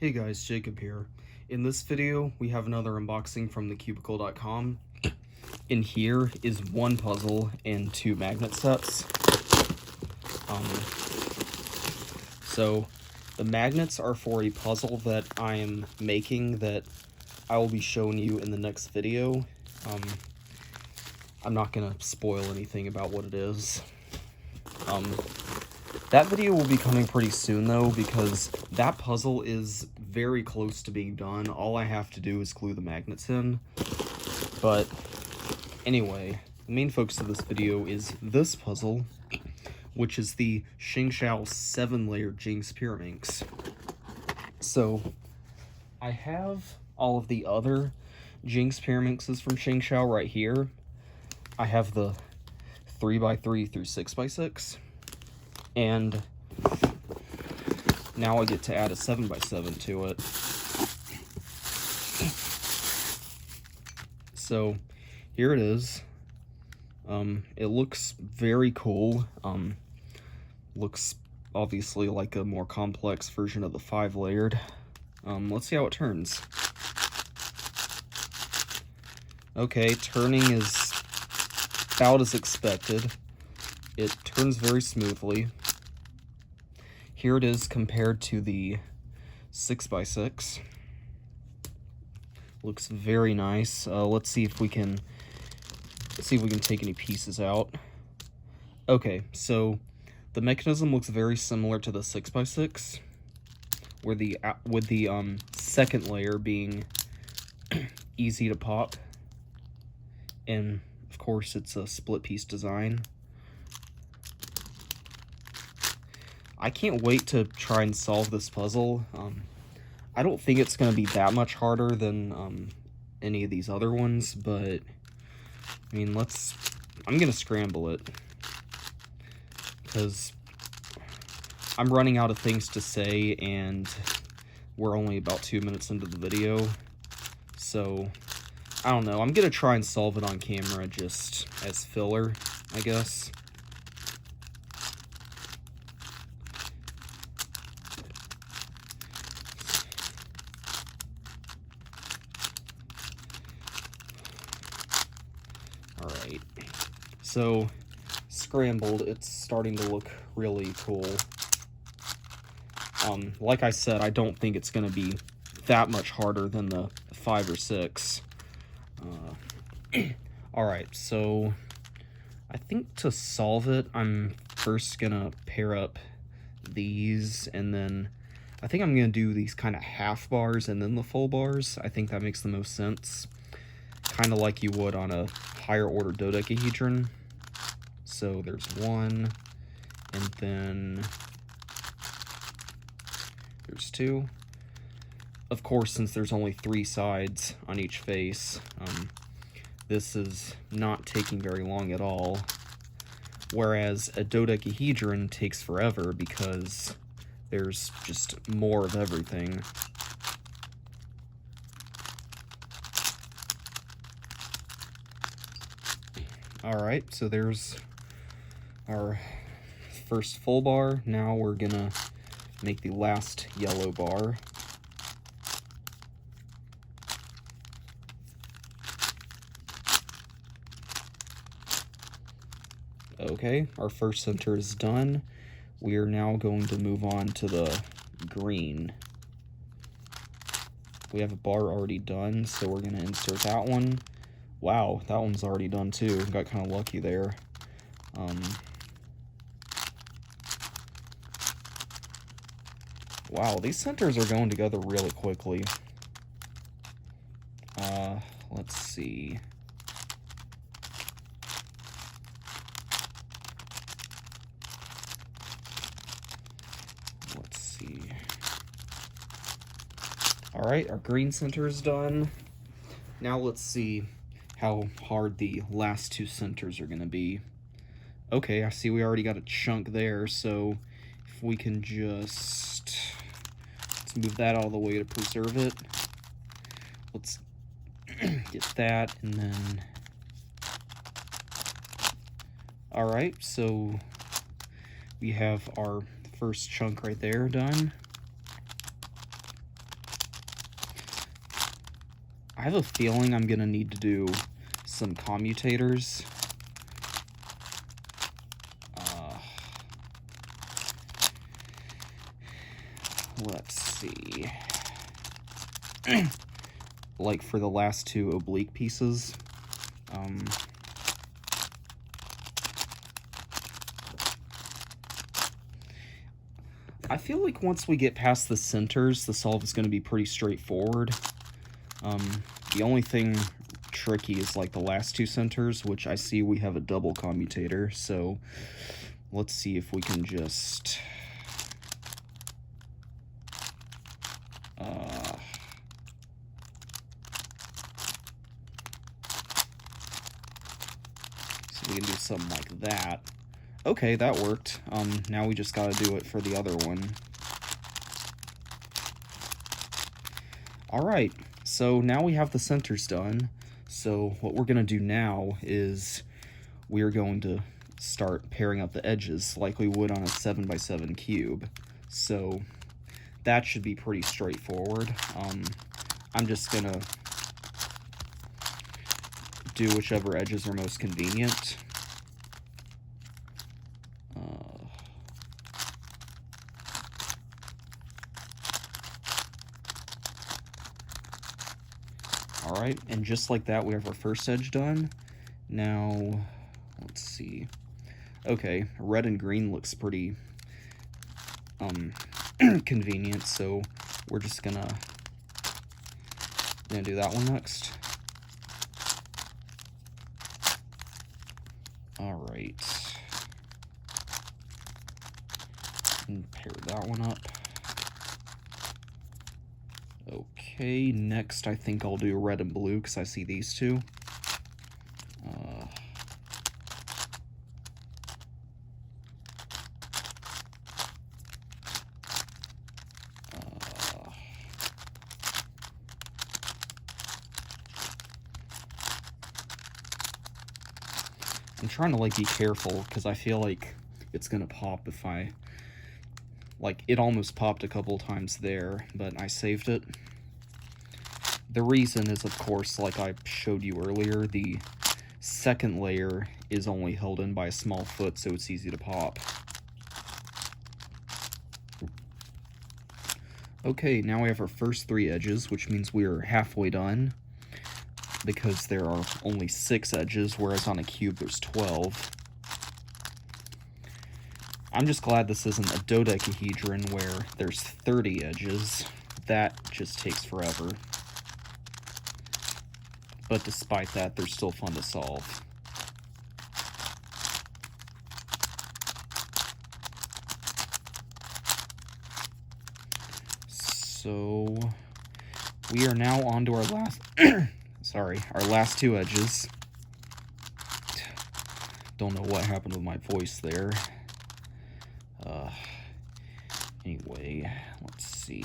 Hey guys, Jacob here. In this video, we have another unboxing from thecubicle.com. In here is one puzzle and two magnet sets. So the magnets are for a puzzle that I am making that I will be showing you in the next video. I'm not gonna spoil anything about what it is. That video will be coming pretty soon though, because that puzzle is very close to being done. All I have to do is glue the magnets in. But anyway, the main focus of this video is this puzzle, which is the Shengshou 7-layer Jing's Pyraminx. So I have all of the other Jing's Pyraminxes from Shengshou right here. I have the 3x3 through 6x6. And now I get to add a 7x7 to it. So here it is. It looks very cool. Looks obviously like a more complex version of the 5-layered. Let's see how it turns. Okay, turning is about as expected. It turns very smoothly. Here it is compared to the 6x6. Looks very nice. Let's see if we can take any pieces out. Okay, so the mechanism looks very similar to the 6x6, with the second layer being easy to pop, and of course it's a split piece design. I can't wait to try and solve this puzzle. I don't think it's going to be that much harder than any of these other ones, but I mean, I'm going to scramble it, because I'm running out of things to say, and we're only about 2 minutes into the video, so I don't know. I'm going to try and solve it on camera just as filler, I guess. Alright, so scrambled, it's starting to look really cool. Like I said, I don't think it's going to be that much harder than the 5 or 6. Alright, so I think to solve it, I'm first going to pair up these, and then I think I'm going to do these kind of half bars and then the full bars. I think that makes the most sense. Kind of like you would on a higher order dodecahedron. So there's one, and then there's two. Of course, since there's only 3 sides on each face, this is not taking very long at all. Whereas a dodecahedron takes forever because there's just more of everything. Alright, so there's our first full bar. Now we're gonna make the last yellow bar. Okay, our first center is done. We are now going to move on to the green. We have a bar already done, so we're gonna insert that one. Wow, that one's already done too. Got kind of lucky there. Wow, these centers are going together really quickly. Let's see. Let's see. Alright, our green center is done. Now let's see how hard the last 2 centers are going to be. Okay, I see we already got a chunk there, so if we can just... let's move that out of the way to preserve it. Let's get that, and then... Alright, so we have our first chunk right there done. have a feeling I'm gonna need to do some commutators. Let's see. Like for the last two oblique pieces. I feel like once we get past the centers, the solve is going to be pretty straightforward. The only thing tricky is like the last two centers, which I see we have a double commutator, so let's see if we can just... so we can do something like that. Okay, that worked. Now we just gotta do it for the other one. Alright, so now we have the centers done. So what we're gonna do now is we're going to start pairing up the edges like we would on a 7x7 cube. So that should be pretty straightforward. I'm just gonna do whichever edges are most convenient. Alright, and just like that, we have our first edge done. Now, let's see. Okay, red and green looks pretty convenient, so we're just gonna do that one next. Alright. And pair that one up. Okay, next I think I'll do red and blue because I see these two. I'm trying to like be careful because I feel like it's gonna pop if I... Like, it almost popped a couple times there, but I saved it. The reason is, of course, like I showed you earlier, the second layer is only held in by a small foot, so it's easy to pop. Okay, now we have our first three edges, which means we are halfway done, because there are only 6 edges, whereas on a cube there's 12. I'm just glad this isn't a dodecahedron where there's 30 edges. That just takes forever. But despite that, they're still fun to solve. So we are now on to our last our last 2 edges. Don't know what happened with my voice there. Anyway, let's see.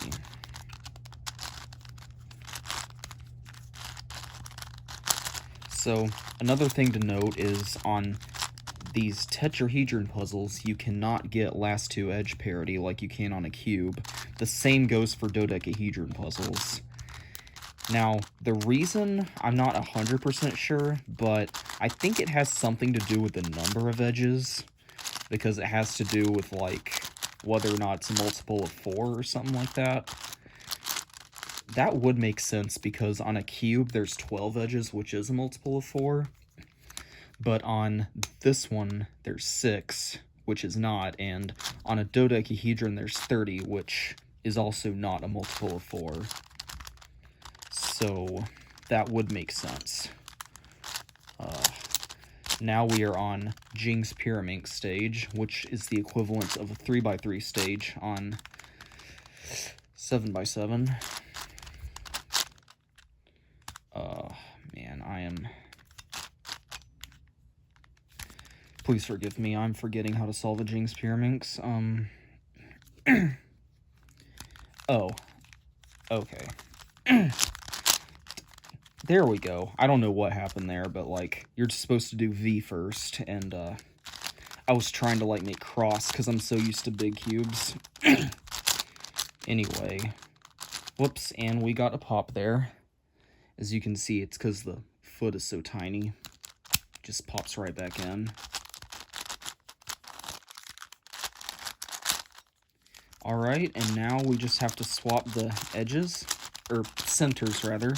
So, another thing to note is on these tetrahedron puzzles, you cannot get last 2 edge parity like you can on a cube. The same goes for dodecahedron puzzles. Now, the reason, I'm not 100% sure, but I think it has something to do with the number of edges, because it has to do with, like, whether or not it's a multiple of 4 or something like that. That would make sense, because on a cube, there's 12 edges, which is a multiple of 4. But on this one, there's 6, which is not, and on a dodecahedron, there's 30, which is also not a multiple of 4. So, that would make sense. Now we are on Jing's Pyraminx stage, which is the equivalent of a 3x3 stage on 7x7. Man, I am... Please forgive me, I'm forgetting how to solve a Jing's Pyraminx. Oh. Okay. There we go. I don't know what happened there, but, like, you're supposed to do V first, and, I was trying to, like, make cross, because I'm so used to big cubes. Anyway. Whoops, and we got a pop there. As you can see, it's because the foot is so tiny. Just pops right back in. Alright, and now we just have to swap the edges, or centers rather.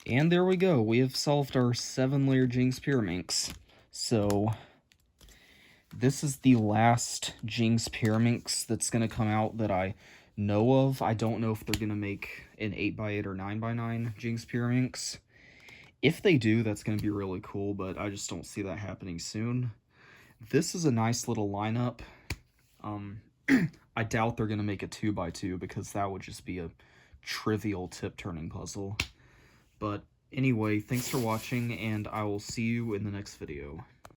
And there we go, we have solved our 7-layer Jing's Pyraminx. So, this is the last Jing's Pyraminx that's going to come out that I know of. I don't know if they're going to make an 8x8 or 9x9 Jing's Pyraminx. If they do, that's going to be really cool, but I just don't see that happening soon. This is a nice little lineup. I doubt they're going to make a 2x2 because that would just be a trivial tip-turning puzzle. But anyway, thanks for watching, and I will see you in the next video.